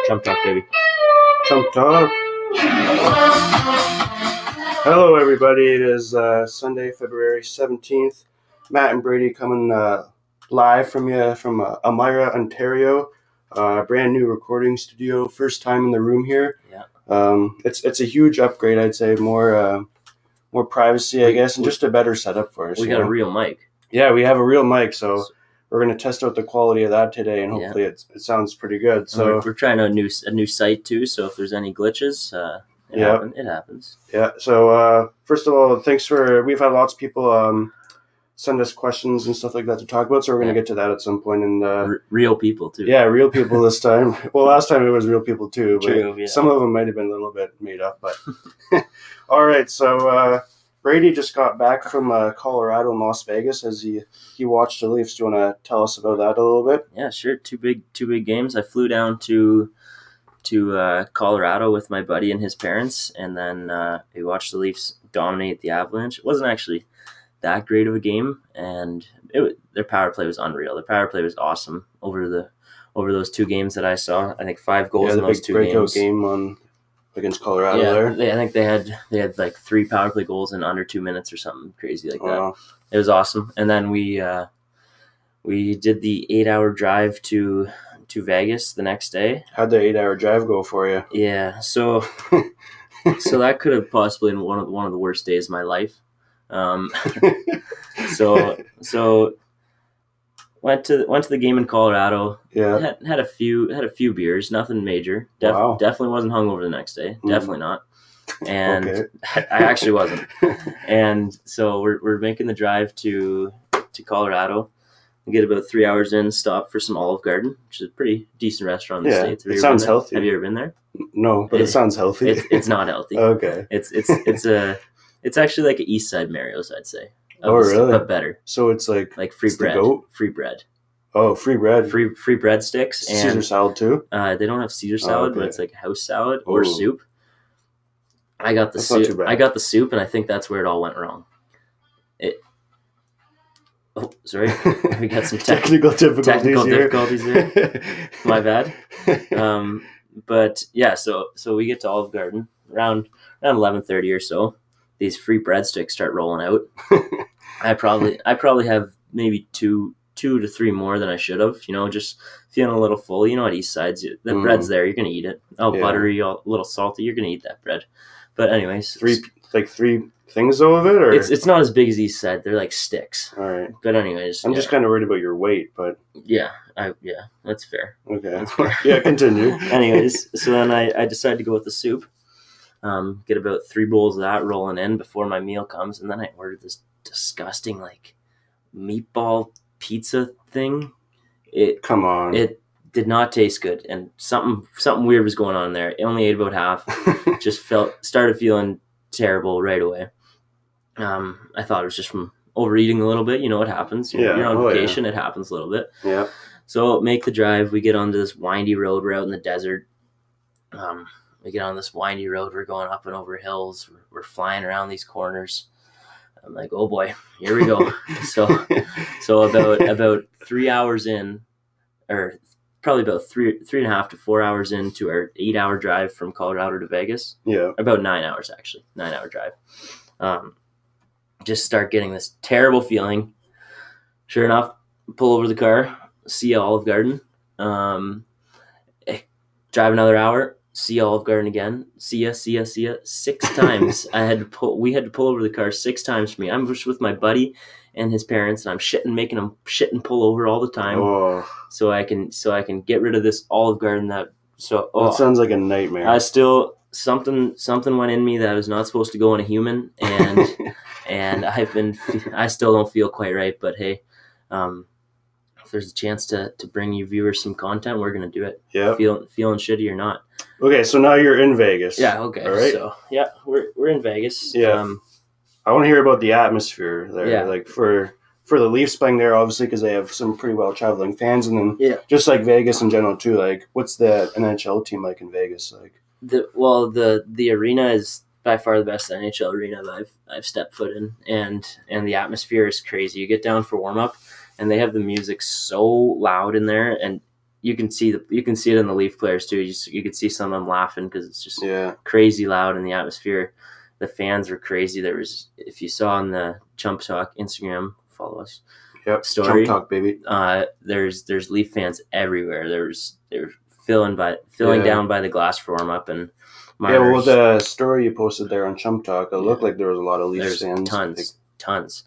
Chump Talk, baby. Chump Talk. Hello, everybody. It is Sunday, February 17th. Matt and Brady coming live from Elmira, Ontario. Brand new recording studio. First time in the room here. Yeah. It's a huge upgrade, I'd say. More privacy, I guess, and just a better setup for us. We got a real mic. Yeah, we have a real mic, so we're going to test out the quality of that today, and hopefully it sounds pretty good. So we're trying a new site too, so if there's any glitches, it happens. Yeah, so first of all, we've had lots of people send us questions and stuff like that to talk about, so we're going to get to that at some point. And real people too. Yeah, real people this time. Well, last time it was real people too, but True, yeah. Some of them might have been a little bit made up. But all right, so Brady just got back from Colorado and Las Vegas as he watched the Leafs. Do you want to tell us about that a little bit? Yeah, sure. Two big games. I flew down to Colorado with my buddy and his parents, and then we watched the Leafs dominate the Avalanche. It wasn't actually that great of a game, and their power play was unreal. Their power play was awesome over those two games that I saw. I think 5 goals in those 2 games. Breakout game against Colorado. Yeah, I think they had like 3 power play goals in under 2 minutes or something crazy like that. It was awesome. And then we did the 8-hour drive to Vegas the next day. How'd the 8-hour drive go for you? Yeah, so that could have possibly been one of the worst days of my life. So went to the game in Colorado. Yeah, had a few beers, nothing major. Definitely wasn't hungover the next day. Definitely not. And okay. I actually wasn't. And so we're making the drive to Colorado. We get about 3 hours in, stop for some Olive Garden, which is a pretty decent restaurant in the States. It sounds healthy. Have you ever been there? No, but it sounds healthy. It's not healthy. Okay. It's actually like an East Side Mario's, I'd say. Oh, really? But better. So it's like free bread. The goat? Free bread. Oh, free bread. Free breadsticks. And Caesar salad too? They don't have Caesar salad, but it's like a house salad or soup. I got the that's soup. Not too bad. I got the soup, and I think that's where it all went wrong. Oh, sorry. We got some technical difficulties there. My bad. But yeah, so we get to Olive Garden around 11:30 or so. These free breadsticks start rolling out. I probably have maybe two to 3 more than I should have. Just feeling a little full. At East Sides, the bread's there. You're gonna eat it. Buttery, a little salty. You're gonna eat that bread. But anyways, 3 things though of it, or it's not as big as East Side. They're like sticks. All right. But anyways, I'm just kind of worried about your weight, but yeah, that's fair. Okay. That's fair. Yeah, continue. Anyways, so then I decided to go with the soup. Get about 3 bowls of that rolling in before my meal comes, and then I ordered this disgusting meatball pizza thing. Come on. It did not taste good, and something weird was going on there. I only ate about half. Just started feeling terrible right away. I thought it was just from overeating a little bit. What happens? You're on vacation. It happens a little bit. Yeah. So make the drive. We get onto this windy road. We're out in the desert. We get on this windy road. We're going up and over hills. We're flying around these corners. I'm like, oh boy, here we go. so about 3 hours in, or probably about 3.5 to 4 hours into our 8-hour drive from Colorado to Vegas. Yeah. About 9 hours, actually. 9-hour drive. Just start getting this terrible feeling. Sure enough, pull over the car, see Olive Garden. Drive another hour, see Olive Garden again. See ya. 6 times. We had to pull over the car 6 times for me. I'm just with my buddy and his parents, and I'm making them shit and pull over all the time. Oh. So I can get rid of this Olive Garden that sounds like a nightmare. I still something went in me that was not supposed to go in a human, and and I still don't feel quite right, but hey, if there's a chance to bring you viewers some content, we're gonna do it. Yeah. Feeling shitty or not. Okay, so now you're in Vegas. Yeah, okay. All right. So yeah, we're in Vegas. Yeah. I want to hear about the atmosphere there. Yeah. Like for the Leafs playing there, obviously, because they have some pretty well traveling fans, and then just like Vegas in general too. Like, what's the NHL team like in Vegas? Like, the arena is by far the best NHL arena that I've stepped foot in, and the atmosphere is crazy. You get down for warm up, and they have the music so loud in there, and you can see it in the Leaf players too. You could see some of them laughing because it's just crazy loud in the atmosphere. The fans were crazy. There was, if you saw on the Chump Talk Instagram, follow us. Yep, story. Chump Talk, baby. There's Leaf fans everywhere. They're filling down by the glass for warm up and. Well, the story you posted there on Chump Talk, it looked like there was a lot of Leafs fans. Tons.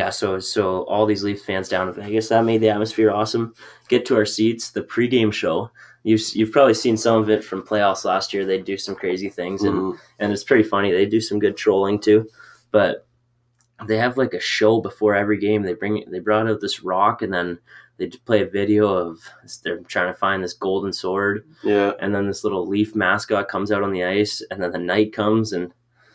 So all these Leaf fans down in Vegas, that made the atmosphere awesome. Get to our seats, the pregame show. You've probably seen some of it from playoffs last year. They do some crazy things, and it's pretty funny. They do some good trolling too, but they have like a show before every game. They brought out this rock, and then they play a video of they're trying to find this golden sword. Yeah. And then this little Leaf mascot comes out on the ice, and then the Knight comes and.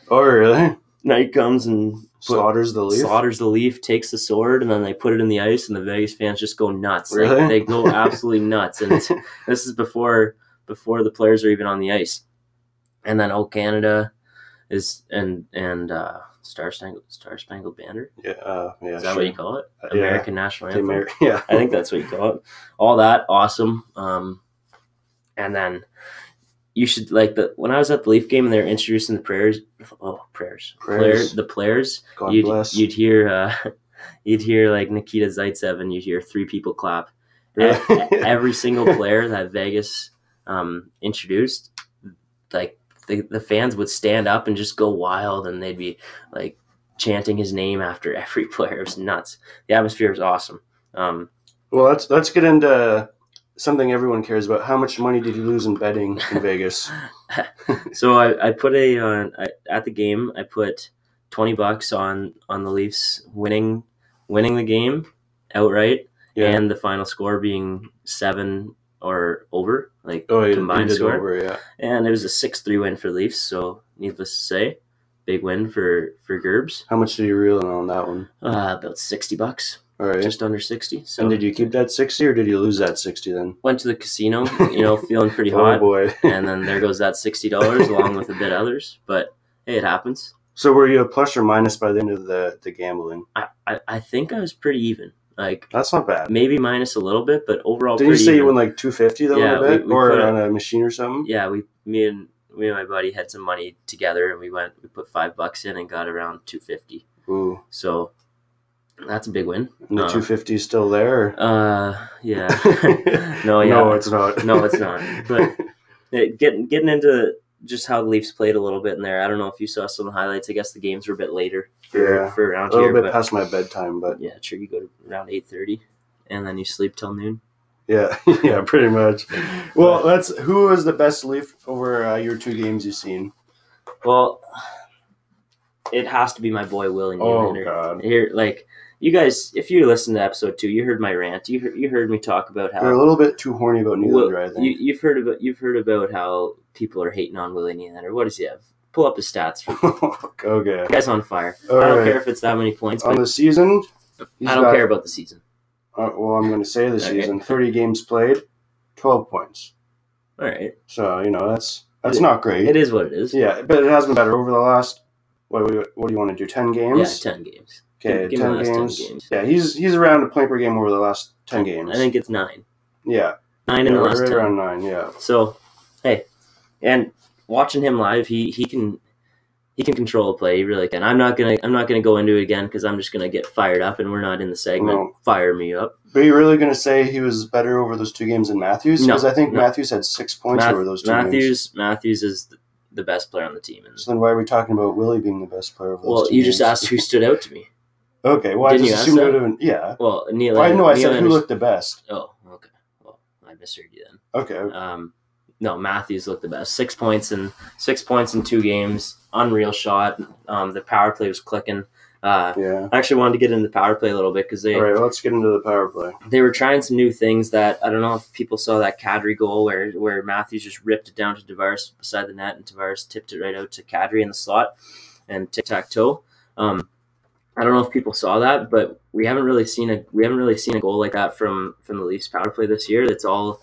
Oh, really? Knight comes and slaughters the Leaf, takes the sword, and then they put it in the ice, and the Vegas fans just go nuts. Really? They go absolutely nuts. And this is before the players are even on the ice. And then Canada is and Star Spangled Banner. Yeah, is that what you call it? American National Anthem. I think that's what you call it. All that awesome. And then you should when I was at the Leaf game and they were introducing the prayers. The players. God bless. You'd hear like Nikita Zaitsev, and you'd hear 3 people clap. Really? Every single player that Vegas introduced, like. The fans would stand up and just go wild, and they'd be like chanting his name after every player. It was nuts. The atmosphere was awesome. Well, let's get into something everyone cares about. How much money did you lose in betting in Vegas? So I put at the game. I put $20 on the Leafs winning the game outright, and the final score being 7 or over, combined score. Over, and it was a 6-3 win for the Leafs. So needless to say, big win for Gerbs. How much did you reel in on that one? About $60. All right, just under 60. So, and did you keep that 60 or did you lose that 60 then? Went to the casino, feeling pretty hot. Oh boy! And then there goes that $60 along with a bit others. But hey, it happens. So were you a plus or minus by the end of the gambling? I think I was pretty even. Like, that's not bad. Maybe minus a little bit, but overall. Did you say you won like $250 though, yeah, on a bet, or on a machine or something? Yeah, me and my buddy had some money together, and we put $5 in and got around $250. Ooh! So that's a big win. And the $250 is still there? Yeah. No, it's not. No, it's not. But getting into just how the Leafs played a little bit in there. I don't know if you saw some highlights. I guess the games were a bit later for around here. A little bit past my bedtime, but yeah, sure. You go to around 8:30, and then you sleep till noon. Yeah, pretty much. Well, who was the best Leaf over your 2 games you've seen? Well, it has to be my boy Willie Nylander. Oh God! Here, you guys, if you listened to episode 2, you heard my rant. You heard me talk about how you're a little bit too horny about Nylander. I think you've heard about how people are hating on Willie Nylander. What does he have? Pull up his stats. Okay, the guy's on fire. All I don't right. care if it's that many points. On the season, I don't care about the season. Well, I'm going to say the season. 30 games played, 12 points. All right. So that's not great. It is what it is. Yeah, but it has been better over the last. What do you want to do? 10 games? Yeah, 10 games. Okay, Give 10 games. Yeah, he's around a point per game over the last 10 games. I think it's 9. Yeah. 9 in the last 10. Around 9, yeah. So, hey, and watching him live, he can control a play. He really can. I'm not gonna go into it again because I'm just gonna get fired up, and we're not in the segment. No. Fire me up. But are you really gonna say he was better over those 2 games than Matthews? Because I think Matthews had 6 points over those 2 games. Matthews is the best player on the team. So then why are we talking about Willie being the best player over those 2 games? Well, you just asked who stood out to me. Okay, well, Didn't I just assumed it would have been, yeah. Well, I said who looked the best. Oh, okay. Well, I misheard you then. Okay. No, Matthews looked the best. 6 points in 2 games. Unreal shot. The power play was clicking. Yeah. I actually wanted to get into the power play a little bit because all right, let's get into the power play. They were trying some new things that I don't know if people saw that Kadri goal where Matthews just ripped it down to Tavares beside the net and Tavares tipped it right out to Kadri in the slot and tic-tac-toe. I don't know if people saw that, but we haven't really seen a goal like that from the Leafs power play this year. It's all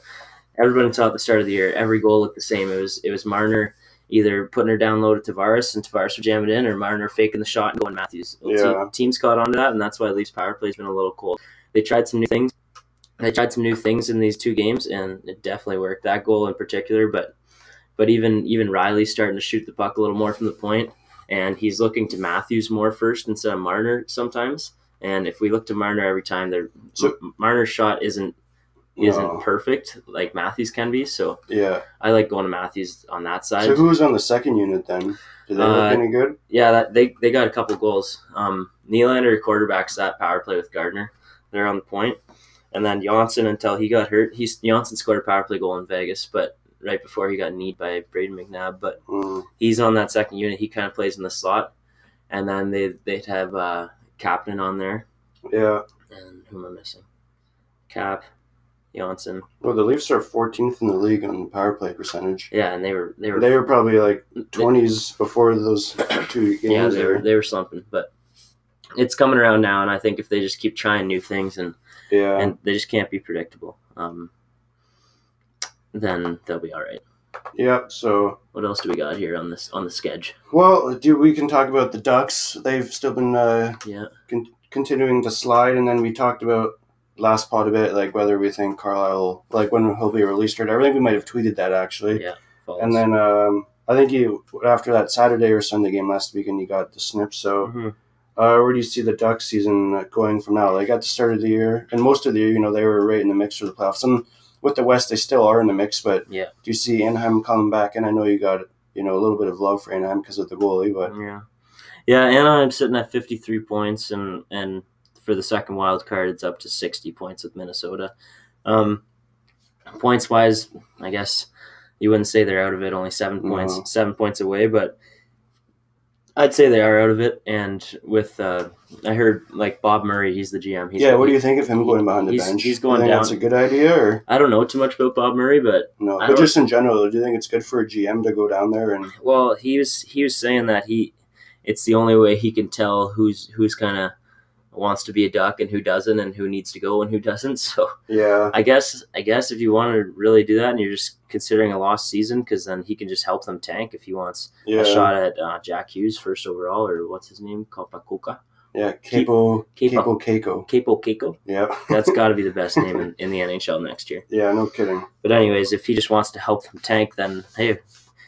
everybody saw at the start of the year. Every goal looked the same. It was Marner either putting her down low to Tavares and Tavares would jam it in, or Marner faking the shot and going Matthews. Yeah. Teams caught on to that, and that's why Leafs power play has been a little cold. They tried some new things. they tried some new things in these 2 games, and it definitely worked. That goal in particular, but even Riley's starting to shoot the puck a little more from the point, and he's looking to Matthews more first instead of Marner sometimes. And if we look to Marner every time, Marner's shot isn't perfect like Matthews can be. So yeah, I like going to Matthews on that side. So who's on the second unit then? Do they look any good? Yeah, they got a couple goals. Nylander quarterbacks that power play with Gardner. They're on the point. And then Johnson, until he got hurt, Johnson scored a power play goal in Vegas, but right before he got kneed by Brady McNabb. But he's on that second unit. He kind of plays in the slot. And then they'd have Captain on there. Yeah. And who am I missing? Cap, Johnson. Well, the Leafs are 14th in the league on power play percentage. Yeah, and they were probably like 20s before those 2 games. Yeah, they were slumping, but it's coming around now, and I think if they just keep trying new things and they just can't be predictable, then they'll be all right. Yeah. So what else do we got here on the schedule? Well, we can talk about the Ducks. They've still been continuing to slide, and then we talked about last pod a bit, like whether we think Carlisle, like when he'll be released or whatever. I think we might have tweeted that actually. Yeah. False. And then I think after that Saturday or Sunday game last weekend, you got the snip. So where do you see the Ducks season going from now? Like at the start of the year and most of the year, they were right in the mix for the playoffs. And with the West, they still are in the mix. But do you see Anaheim coming back? And I know you got a little bit of love for Anaheim because of the goalie, but Anaheim's sitting at 53 points, and for the second wild card, it's up to 60 points with Minnesota. Points wise, I guess you wouldn't say they're out of it. Only 7 points, 7 points away, but I'd say they are out of it. And with I heard like Bob Murray, he's the GM. What do you think of him going behind the bench? He's going down. That's a good idea, or I don't know too much about Bob Murray, but but just in general, do you think it's good for a GM to go down there and? Well, he was saying that it's the only way he can tell who's kind of wants to be a Duck and who doesn't, and who needs to go and who doesn't. So I guess if you want to really do that and you're just considering a lost season, because then he can just help them tank if he wants a shot at Jack Hughes first overall, or what's his name, Kopakuka. Yeah, Capo Keiko. Yeah, that's got to be the best name in the NHL next year. Yeah, no kidding. But anyways, if he just wants to help them tank, then hey,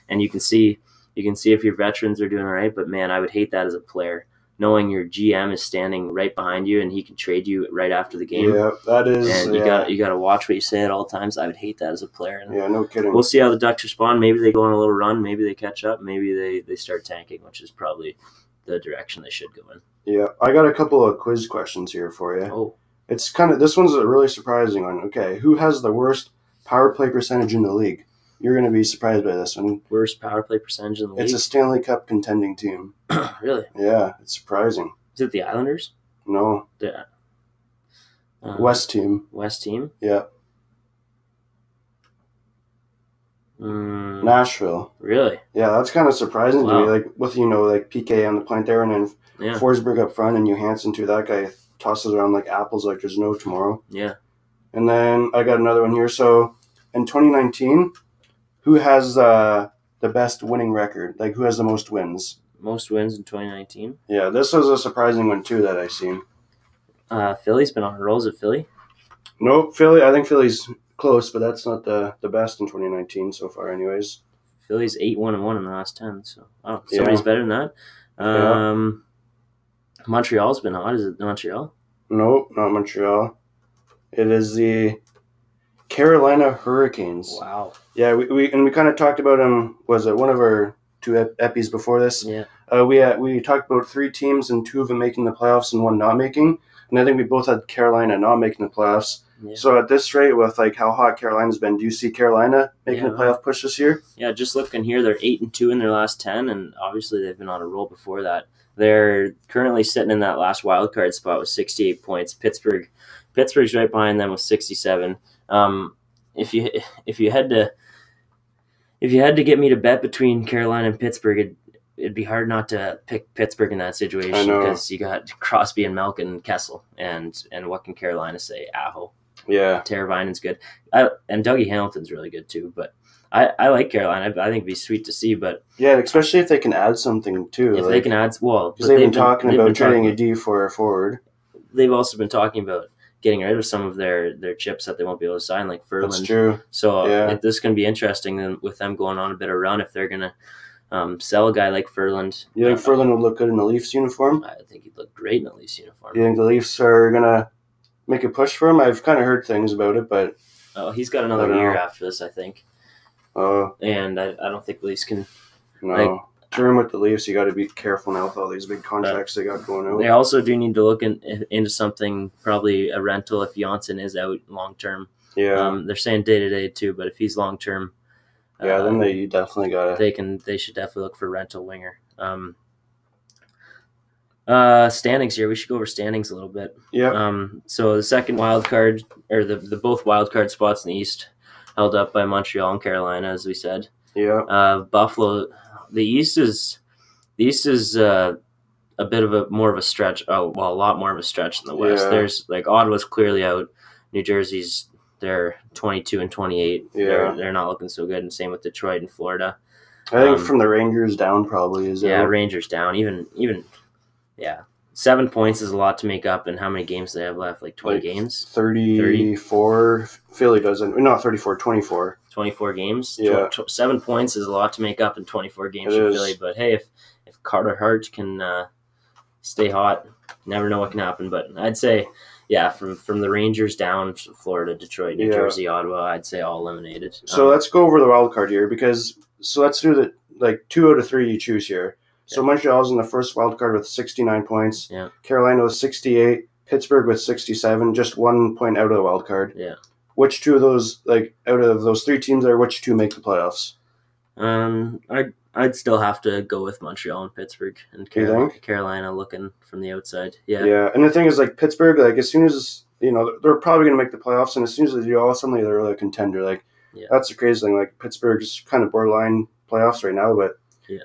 and you can see if your veterans are doing all right. But man, I would hate that as a player, knowing your GM is standing right behind you and he can trade you right after the game. Yeah, that is. And you got to watch what you say at all times. I would hate that as a player. And no kidding. We'll see how the Ducks respond. Maybe they go on a little run. Maybe they catch up. Maybe they start tanking, which is probably the direction they should go in. Yeah, I got a couple of quiz questions here for you. Oh. It's this one's a really surprising one. Okay, who has the worst power play percentage in the league? You're going to be surprised by this one. Worst power play percentage in the league? It's a Stanley Cup contending team. Really? Yeah, it's surprising. Is it the Islanders? No. The West team. West team? Yeah. Nashville. Really? Yeah, that's kind of surprising to me. Like with like PK on the point there, and then Forsberg up front, and Johansson too. That guy tosses around like apples like there's no tomorrow. Yeah. And then I got another one here. So in 2019, who has the best winning record? Like who has the most wins? Most wins in 2019. Yeah, this was a surprising one too that I seen. Philly's been on a roll. Is it Philly? Nope, Philly. I think Philly's close, but that's not the best in 2019 so far, anyways. Philly's 8-1-1 in the last 10. So somebody's better than that. Montreal's been hot. Is it Montreal? Nope, not Montreal. It is the Carolina Hurricanes. Wow. Yeah, we kind of talked about them. Was it one of our two epis before this? Yeah. We talked about 3 teams and 2 of them making the playoffs and 1 not making. And I think we both had Carolina not making the playoffs. Yeah. So at this rate, with like how hot Carolina's been, do you see Carolina making a playoff push this year? Yeah, just looking here, they're 8-2 in their last 10, and obviously they've been on a roll before that. They're currently sitting in that last wild card spot with 68 points. Pittsburgh's right behind them with 67. If you had to get me to bet between Carolina and Pittsburgh, it'd be hard not to pick Pittsburgh in that situation, because you got Crosby and Malkin and Kessel, and what can Carolina say? Aho. Yeah. Teravainen's good. And Dougie Hamilton's really good too, but I like Carolina. I think it'd be sweet to see, but yeah, especially if they can add something too. If they can add, because they've been talking about trading a D for a forward. They've also been talking about getting rid of some of their chips that they won't be able to sign, like Ferland. That's true. So Yeah. this is going to be interesting then with them going on a bit of run if they're going to sell a guy like Ferland. You think Ferland would look good in the Leafs uniform? I think he'd look great in the Leafs uniform. You think the Leafs are going to make a push for him? I've kind of heard things about it, but... Oh, he's got another year after this, I think. And I don't think the Leafs can... No. During with the Leafs, you got to be careful now with all these big contracts they got going out. They also do need to look into something, probably a rental if Janssen is out long term. Yeah. They're saying day to day too, but if he's long term, then they definitely got to. They should definitely look for rental winger. Standings here. We should go over standings a little bit. Yeah. So the second wild card, or the both wild card spots in the East, held up by Montreal and Carolina, as we said. Yeah. Buffalo. The East is a bit of a more of a stretch. Oh, well, a lot more of a stretch than the West. Yeah. There's like Ottawa's clearly out. New Jersey's they're 22 and 28. Yeah. They're not looking so good, and same with Detroit and Florida. I think from the Rangers down probably is. Yeah, Rangers down. Even 7 points is a lot to make up. And how many games do they have left? Like 20 games. 34. Philly doesn't. Not 34. 24. 24 games. Yeah. 7 points is a lot to make up in 24 games for Philly. But hey, if Carter Hart can stay hot, never know what can happen. But I'd say, from the Rangers down, Florida, Detroit, New Jersey, Ottawa, I'd say all eliminated. So let's go over the wild card here let's do 2 out of 3 you choose here. So Montreal's in the first wild card with 69 points. Yeah. Carolina with 68. Pittsburgh with 67, just 1 point out of the wild card. Yeah. Which two of those, out of those 3 teams there, which two make the playoffs? I'd still have to go with Montreal and Pittsburgh and Carolina looking from the outside. Yeah. Yeah, and the thing is, Pittsburgh, as soon as, they're probably going to make the playoffs, and as soon as they do, all of a sudden they're a contender. That's the crazy thing. Pittsburgh's kind of borderline playoffs right now, but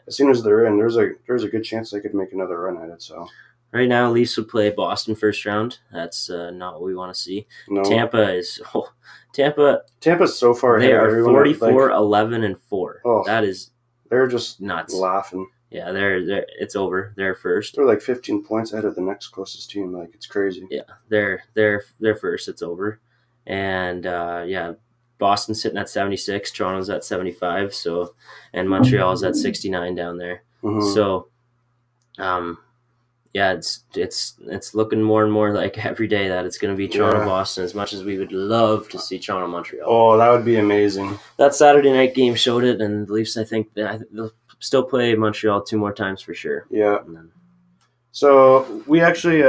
as soon as they're in, there's a good chance they could make another run at it. So right now, Leafs would play Boston first round. That's not what we want to see. No. Tampa's so far ahead. They are 44, 11, and 4. Oh, that is they're just nuts. Laughing. Yeah, they're it's over. They're first. They're 15 points ahead of the next closest team. It's crazy. Yeah, they're first. It's over, and Boston's sitting at 76. Toronto's at 75. So, and Montreal's at 69 down there. Mm-hmm. So, it's looking more and more like every day that it's going to be Toronto-Boston, as much as we would love to see Toronto-Montreal. Oh, that would be amazing. That Saturday night game showed it, and the Leafs, I think they'll still play Montreal 2 more times for sure. Yeah. So we actually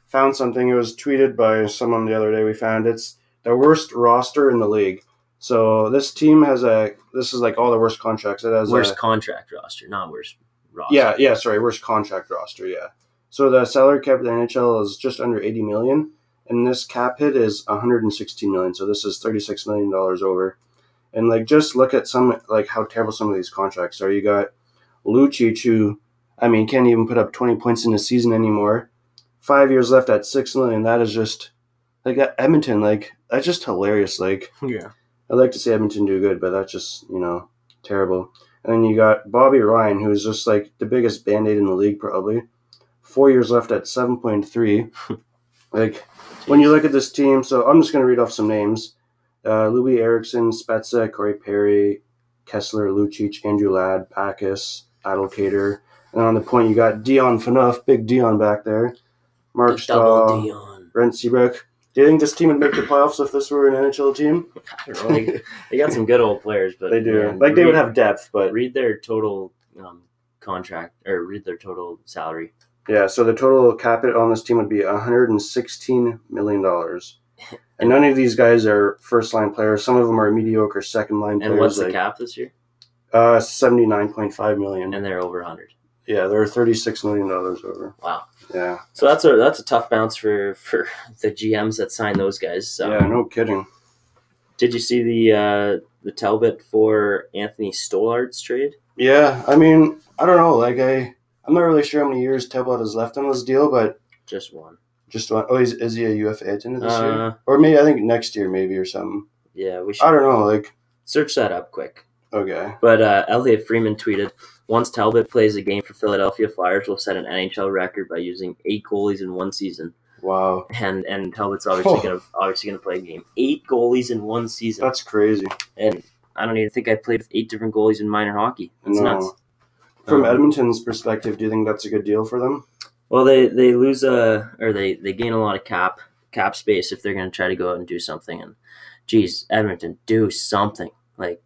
found something. It was tweeted by someone the other day. We found it's the worst roster in the league. So this team has this is all the worst contracts. It has worst contract roster, not worst roster. Yeah, sorry, worst contract roster, yeah. So the salary cap of the NHL is just under $80 million, and this cap hit is $116 million. So this is $36 million over. And just look at some how terrible some of these contracts are. You got Lucic, who can't even put up 20 points in a season anymore. 5 years left at $6 million. That is just Edmonton. That's just hilarious. Yeah. I'd like to see Edmonton do good, but that's just terrible. And then you got Bobby Ryan, who's just the biggest Band-Aid in the league probably. 4 years left at 7.3. When you look at this team, so I'm just going to read off some names. Louis Eriksson, Spezza, Corey Perry, Kessler, Lucic, Andrew Ladd, Backus, Adelkader. And on the point, you got Dion Phaneuf, big Dion back there. Mark Stahl, Brent Seabrook. Do you think this team would make the playoffs if this were an NHL team? I don't know. They got some good old players, but they do. They would have depth, but read their total contract or read their total salary. Yeah, so the total cap hit on this team would be $116 million. And none of these guys are first-line players. Some of them are mediocre second-line players. And what's the cap this year? $79.5 million. And they're over 100. Yeah, they're $36 million over. Wow. Yeah. So that's a tough bounce for the GMs that signed those guys. So. Yeah, no kidding. Did you see the Talbot for Anthony Stollart's trade? Yeah, I don't know. I'm not really sure how many years Talbot has left on this deal, but just one. Just one. Oh, is he a UFA at the end of this year? Or maybe I think next year, maybe or something. Yeah, we should. I don't know. Search that up quick. Okay. But Elliot Freeman tweeted, "Once Talbot plays a game for Philadelphia Flyers, will set an NHL record by using 8 goalies in one season." Wow. And Talbot's obviously gonna play a game. 8 goalies in one season. That's crazy. And I don't even think I played with 8 different goalies in minor hockey. That's nuts. From Edmonton's perspective, do you think that's a good deal for them? Well, they lose they gain a lot of cap space if they're going to try to go out and do something. And geez, Edmonton, do something. Like,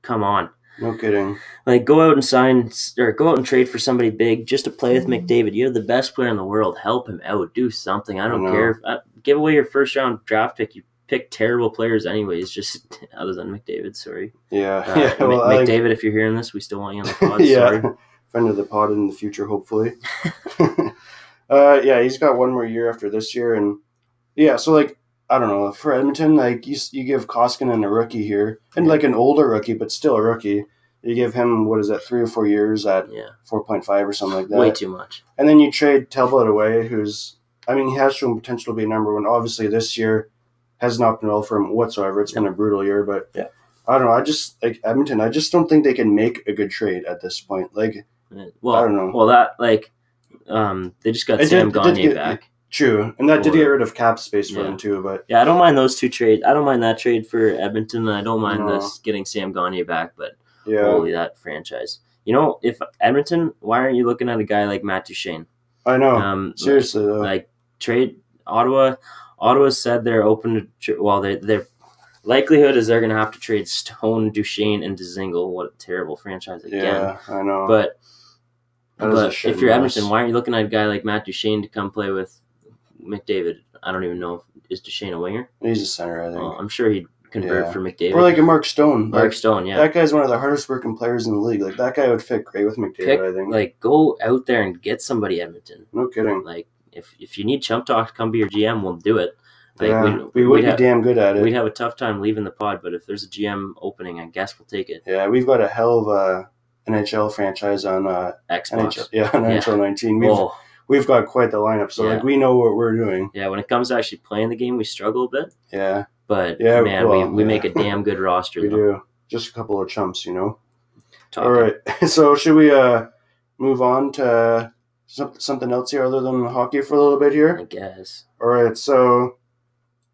come on. No kidding. Like, go out and trade for somebody big just to play with McDavid. You're the best player in the world. Help him out. Do something. I don't care. Give away your first round draft pick. You pick terrible players anyways, just other than McDavid, sorry. Yeah. Well, McDavid, if you're hearing this, we still want you on the pod. Yeah. Sorry. Friend of the pod in the future, hopefully. Yeah, he's got one more year after this year. And yeah, so like, I don't know, for Edmonton, like you give Koskinen a rookie here, and like an older rookie, but still a rookie. You give him, 3 or 4 years at 4.5 or something like that. Way too much. And then you trade Talbot away, he has shown potential to be number one. Obviously, this year has not been well for him whatsoever. It's been a brutal year, but I don't know. I just like Edmonton. I just don't think they can make a good trade at this point. Like, well, I don't know. Well, that they just got Sam Gagner back. True, and that did get rid of cap space for them too. But I don't mind those 2 trades. I don't mind that trade for Edmonton, and I don't mind this getting Sam Gagner back. But holy, that franchise. You know, if Edmonton, why aren't you looking at a guy like Matt Duchene? I know. Seriously, though. Like trade Ottawa. Ottawa said they're open to their likelihood is they're going to have to trade Stone, Duchene, and Dzingel. What a terrible franchise again. Yeah, I know. But if you're Edmonton, why aren't you looking at a guy like Matt Duchene to come play with McDavid? I don't even know. Is Duchene a winger? He's a center, I think. Well, I'm sure he'd convert for McDavid. Or like a Mark Stone. Stone, yeah. That guy's one of the hardest working players in the league. Like, that guy would fit great with McDavid, I think. Like, go out there and get somebody, Edmonton. No kidding. Like, if you need Chump Talk to come be your GM, we'll do it. Like, we would be damn good at it. We'd have a tough time leaving the pod, but if there's a GM opening, I guess we'll take it. Yeah, we've got a hell of a NHL franchise on Xbox. NHL 19. We've got quite the lineup, so like we know what we're doing. Yeah, when it comes to actually playing the game, we struggle a bit. Yeah. But man, we make a damn good roster. We do. Just a couple of chumps, you know. All right. So should we move on to something else here other than hockey for a little bit here? I guess. All right. So,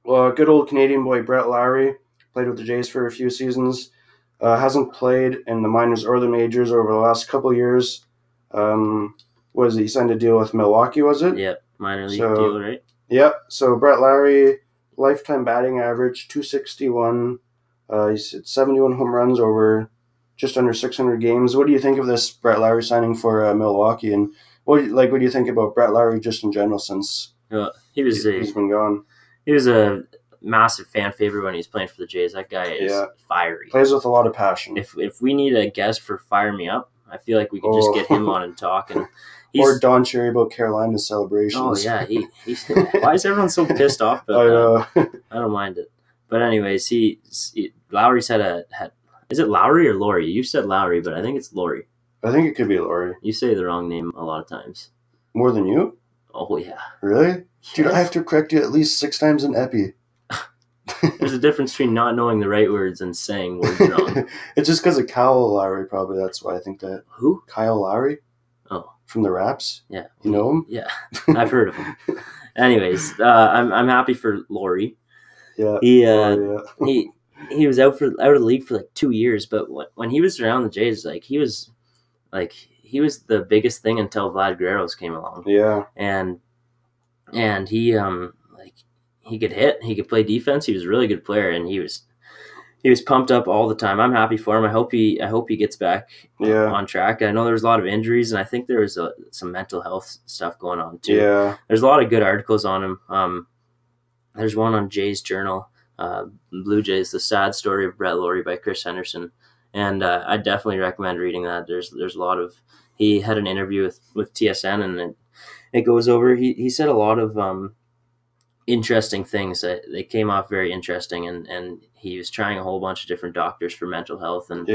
good old Canadian boy Brett Lowry played with the Jays for a few seasons. Hasn't played in the minors or the majors over the last couple of years. He signed a deal with Milwaukee, was it? Yep, minor league deal, right? Yep. So Brett Lowry, lifetime batting average, .261. He's hit 71 home runs over just under 600 games. What do you think of this Brett Lowry signing for Milwaukee? And what do you think about Brett Lowry just in general since he's been gone? He was a massive fan favorite when he was playing for the Jays. That guy is fiery. Plays with a lot of passion. If we need a guest for Fire Me Up, I feel like we could just get him on and talk. And or Don Cherry about Carolina's celebrations. Oh yeah, he's why is everyone so pissed off about that? I don't mind it. But anyways, Lowry's had is it Lowry or Laurie? You said Lowry, but I think it's Laurie. I think it could be Laurie. You say the wrong name a lot of times. More than you? Oh yeah. Really? Yes. Dude, I have to correct you at least 6 times in Epi. There's a difference between not knowing the right words and saying words wrong. It's just because of Kyle Lowry, probably. That's why I think that. Who? Kyle Lowry. Oh. From the Raps? Yeah. You know him? Yeah. I've heard of him. Anyways, I'm happy for Laurie. Yeah. He was out of the league for like 2 years, but when he was around the Jays, he was the biggest thing until Vlad Guerreros came along. Yeah. And he could hit, he could play defense. He was a really good player, and he was pumped up all the time. I'm happy for him. I hope he gets back on track. I know there's a lot of injuries, and I think there was some mental health stuff going on too. Yeah. There's a lot of good articles on him. There's one on Jays Journal, Blue Jays, The Sad Story of Brett Lowry by Chris Henderson, and I definitely recommend reading that. There's a lot of, he had an interview with TSN, and it goes over, he said a lot of interesting things that they came off very interesting, and he was trying a whole bunch of different doctors for mental health, and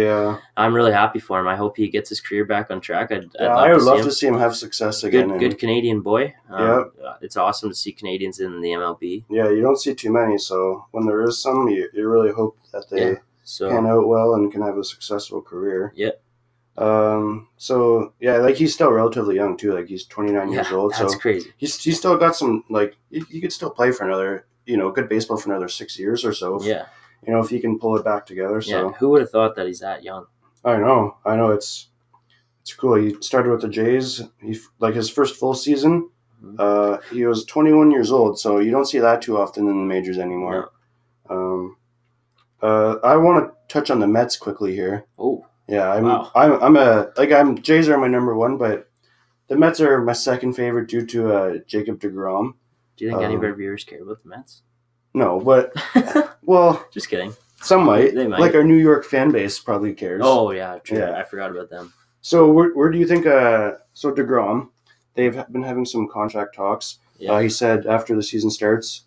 I'm really happy for him. I hope he gets his career back on track. I would love to see him have success again. Good Canadian boy. It's awesome to see Canadians in the MLB. Yeah, you don't see too many, so when there is some, you really hope that they pan out well and can have a successful career. Yeah. So yeah, like he's still relatively young too. Like he's 29 years old. That's crazy. He's still got some, like, he could still play for another, good baseball for another 6 years or so. If he can pull it back together. So who would have thought that he's that young? I know. It's cool. He started with the Jays. His first full season. He was 21 years old. So you don't see that too often in the majors anymore. No. I want to touch on the Mets quickly here. Oh. Yeah, Jays are my number one, but the Mets are my second favorite due to Jacob deGrom. Do you think any of our viewers care about the Mets? No, but well, just kidding. Some might. They might. Like our New York fan base probably cares. Oh yeah, true. Yeah. I forgot about them. So where do you think? So deGrom, they've been having some contract talks. Yeah. He said after the season starts,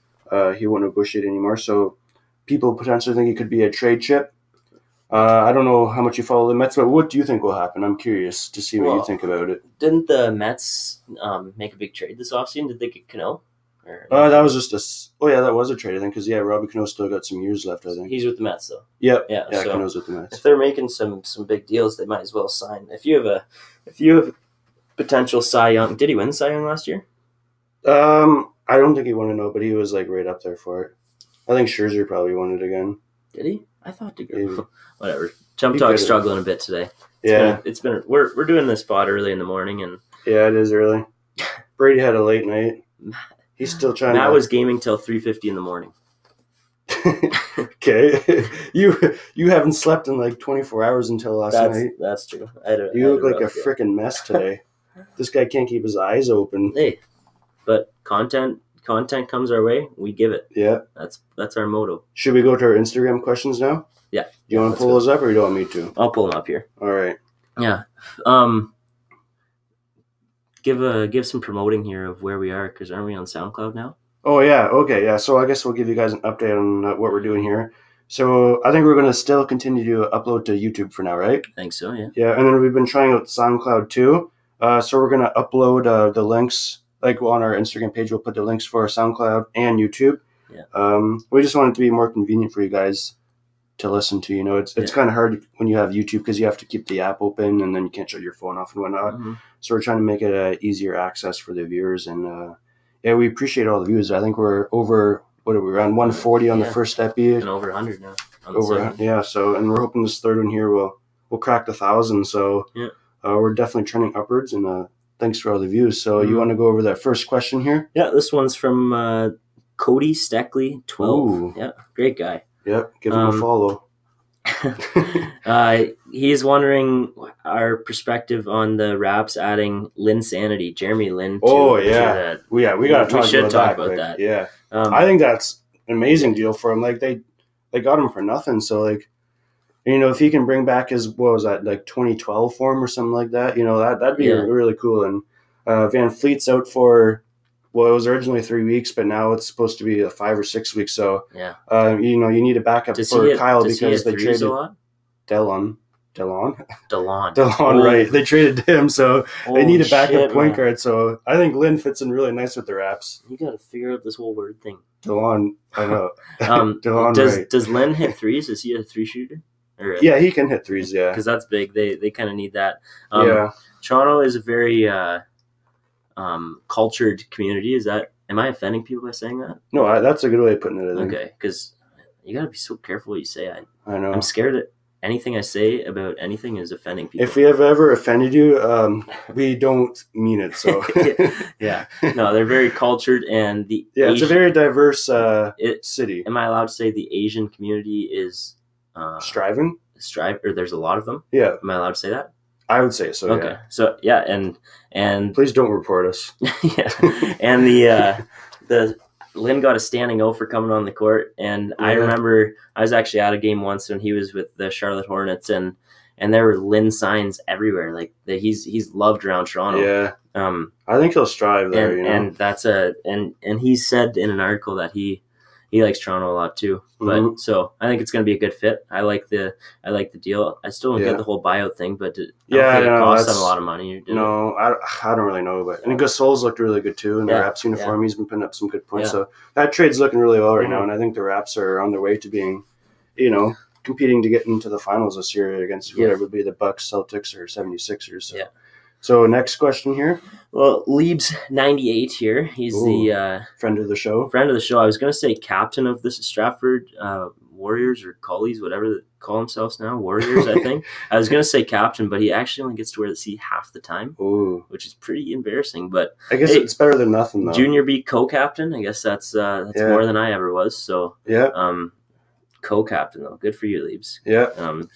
he won't negotiate anymore. So people potentially think he could be a trade chip. I don't know how much you follow the Mets, but what do you think will happen? I'm curious to see what you think about it. Didn't the Mets make a big trade this offseason? Did they get Cano? That was just that was a trade, I think, because Robbie Cano still got some years left, I think. He's with the Mets, though. Yep. Yeah, so Cano's with the Mets. If they're making some big deals, they might as well sign. If you have potential Cy Young, did he win Cy Young last year? I don't think he won it, but he was like right up there for it. I think Scherzer probably won it again. Did he? I thought to whatever. Chump Talk's struggling a bit today. It's been we're doing this pod early in the morning, and it is early. Brady had a late night. He's still trying. Matt was gaming till 3:50 in the morning. Okay, you haven't slept in like 24 hours until last night. That's true. You look like a freaking mess today. This guy can't keep his eyes open. Hey, but content comes our way, we give it. Yeah, that's our motto. Should we go to our Instagram questions now? Yeah. Do you want to pull those up, or you don't want me to? I'll pull them up here. All right. Yeah. Give some promoting here of where we are, because aren't we on SoundCloud now? Oh yeah. Okay. Yeah. So I guess we'll give you guys an update on what we're doing here. So I think we're going to still continue to upload to YouTube for now, right? I think so. Yeah. Yeah, and then we've been trying out SoundCloud too. So we're going to upload the links, like on our Instagram page. We'll put the links for SoundCloud and YouTube. Yeah. We just want it to be more convenient for you guys to listen to. It's kind of hard when you have YouTube, because you have to keep the app open and then you can't shut your phone off and whatnot. Mm-hmm. So we're trying to make it easier access for the viewers, and we appreciate all the views. I think we're over, what are we, around 140 on the first epi, and over 100 now. So, and we're hoping this third one here will crack 1,000. So we're definitely trending upwards, and thanks for all the views. So you want to go over that first question here? Yeah, this one's from Cody Steckley 12. Ooh. Yeah, great guy. Yep, give him a follow. He's wondering our perspective on the Raps adding Linsanity, Jeremy Lin. We got to talk about that. Yeah, I think that's an amazing deal for him. Like they got him for nothing. So like, if he can bring back his, what was that, like 2012 form or something like that, that'd be really cool. And Van Fleet's out for, well, it was originally 3 weeks, but now it's supposed to be 5 or 6 weeks. So, you need a backup for Kyle, because they traded Delon, right? They traded him, so they need a backup point guard. So I think Lynn fits in really nice with the Raps. You got to figure out this whole word thing. Delon, I know. Delon, does Lynn hit threes? Is he a three shooter? Yeah, he can hit threes. Yeah, because that's big. They kind of need that. Toronto is a very cultured community. Am I offending people by saying that? No, that's a good way of putting it, I think. Okay, because you gotta be so careful what you say. I know. I'm scared that anything I say about anything is offending people. If we have ever offended you, we don't mean it. So yeah, no, they're very cultured, and it's a very diverse city. Am I allowed to say the Asian community is striving? Or there's a lot of them. Yeah, am I allowed to say that? I would say so. Okay. Yeah. So and please don't report us. Yeah. And the Lynn got a standing O for coming on the court, and I remember I was actually at a game once when he was with the Charlotte Hornets, and there were Lynn signs everywhere. Like he's loved around Toronto. Yeah. I think he'll strive there. And that's and he said in an article that he likes Toronto a lot too. But so I think it's going to be a good fit. I like the deal. I still don't get the whole buyout thing, but it costs them a lot of money. No, I don't really know. But and Gasol's looked really good too in the Raps uniform. He's been putting up some good points. So that trade's looking really well right now, and I think the Raps are on their way to being, competing to get into the finals this year against whatever would be the Bucks, Celtics, or 76ers. So. Yeah. So next question here. Well, Liebs98 here. He's the friend of the show. Friend of the show. I was going to say captain of the Stratford Warriors or Collies, whatever they call themselves now. Warriors, I think. I was going to say captain, but he actually only gets to wear the C half the time, which is pretty embarrassing. But I guess it's better than nothing, though. Junior B co-captain. I guess that's more than I ever was. So yeah. Co-captain though, good for you, Liebs. Yeah.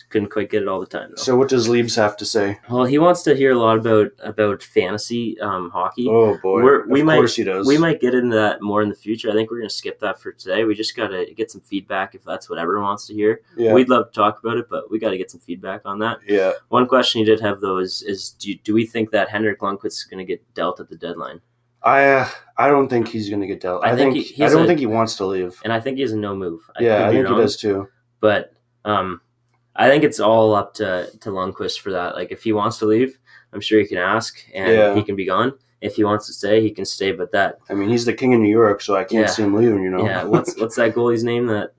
Couldn't quite get it all the time though. So what does Liebs have to say? Well, he wants to hear a lot about fantasy hockey. Oh boy, of course he does. We might get into that more in the future. I think we're gonna skip that for today. We just gotta get some feedback if that's what everyone wants to hear. Yeah. We'd love to talk about it, but we got to get some feedback on that. Yeah. One question he did have though is do we think that Henrik Lundqvist is gonna get dealt at the deadline? I don't think he's gonna get dealt. I don't think he wants to leave, and I think he has a no move. I think he does too. But I think it's all up to Lundqvist for that. Like, if he wants to leave, I'm sure he can ask, and he can be gone. If he wants to stay, he can stay. But that, I mean, he's the king of New York, so I can't see him leaving. You know. Yeah. What's that goalie's name that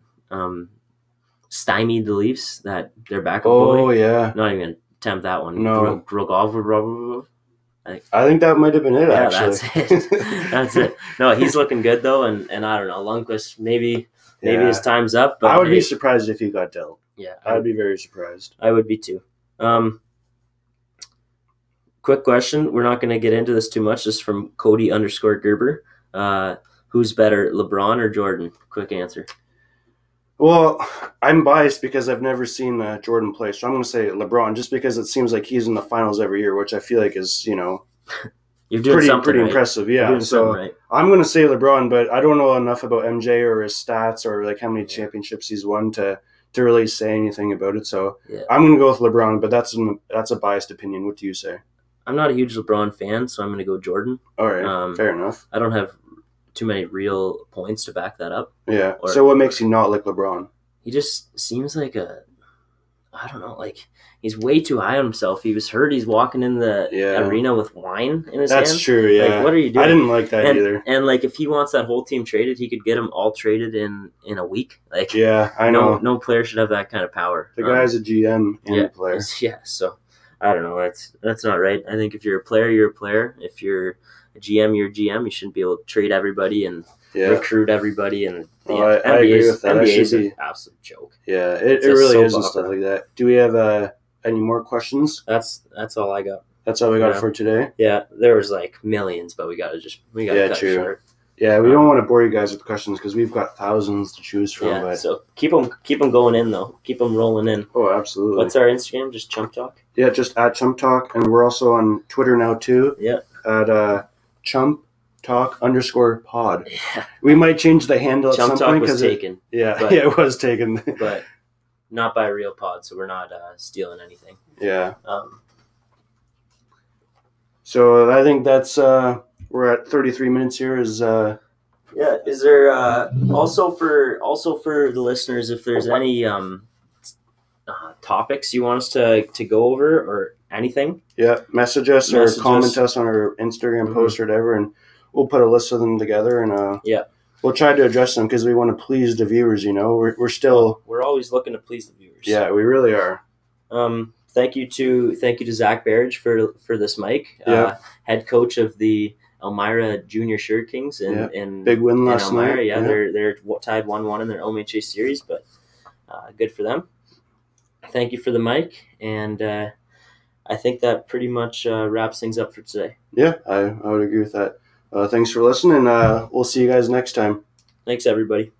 stymied the Leafs? That their backup goalie. Oh yeah. Not even attempt that one. No. Rogov. I think that might have been it. Actually, that's it. That's it. No, he's looking good though, and I don't know, Lundqvist maybe his time's up. But I would be surprised if he got dealt. Yeah, I'd be very surprised. I would be too. Quick question. We're not going to get into this too much. Just from Cody_Gerber. Who's better, LeBron or Jordan? Quick answer. Well, I'm biased because I've never seen Jordan play, so I'm going to say LeBron, just because it seems like he's in the finals every year, which I feel like is, you're doing pretty impressive. Yeah, so right. I'm going to say LeBron, but I don't know enough about MJ or his stats or like how many championships he's won to really say anything about it. So I'm going to go with LeBron, but that's a biased opinion. What do you say? I'm not a huge LeBron fan, so I'm going to go Jordan. All right, fair enough. I don't have too many real points to back that up. Yeah. So what makes you not like LeBron? He just seems like I don't know, like he's way too high on himself. He was hurt. He's walking in the arena with wine in his hand. That's true, yeah. Like, what are you doing? I didn't like that either. And like, if he wants that whole team traded, he could get them all traded in a week. Like, yeah, I know. No player should have that kind of power. The guy's a GM and a player. Yeah, so I don't know. That's not right. I think if you're a player, you're a player. If you're a GM, you're a GM. You shouldn't be able to trade everybody and recruit everybody. And I agree with that. NBA is an absolute joke. Yeah, it really is and stuff like that. Do we have any more questions? That's all I got. That's all we got for today? Yeah, there was like millions, but we got to cut it short. Yeah, we don't want to bore you guys with questions because we've got thousands to choose from. Yeah, so keep them going in, though. Keep them rolling in. Oh, absolutely. What's our Instagram? Just Chump Talk? Yeah, just at Chump Talk. And we're also on Twitter now, too. Yeah. At Chump Talk _pod. Yeah. We might change the handle Chump at some point. Talk was taken. It was taken. But not by a real pod, so we're not stealing anything. Yeah. So I think that's... we're at 33 minutes here. Is there also for the listeners, if there's any topics you want us to go over or anything? Yeah, message us or comment us on our Instagram post or whatever, and we'll put a list of them together and we'll try to address them because we want to please the viewers. We're always looking to please the viewers. Yeah, we really are. Thank you to Zach Barrage for this mic. Head coach of the Elmira Junior Sugar Kings and big win last night. Yeah, they're tied 1-1 in their OMHA series, but good for them. Thank you for the mic, and I think that pretty much wraps things up for today. Yeah, I would agree with that. Thanks for listening, and we'll see you guys next time. Thanks, everybody.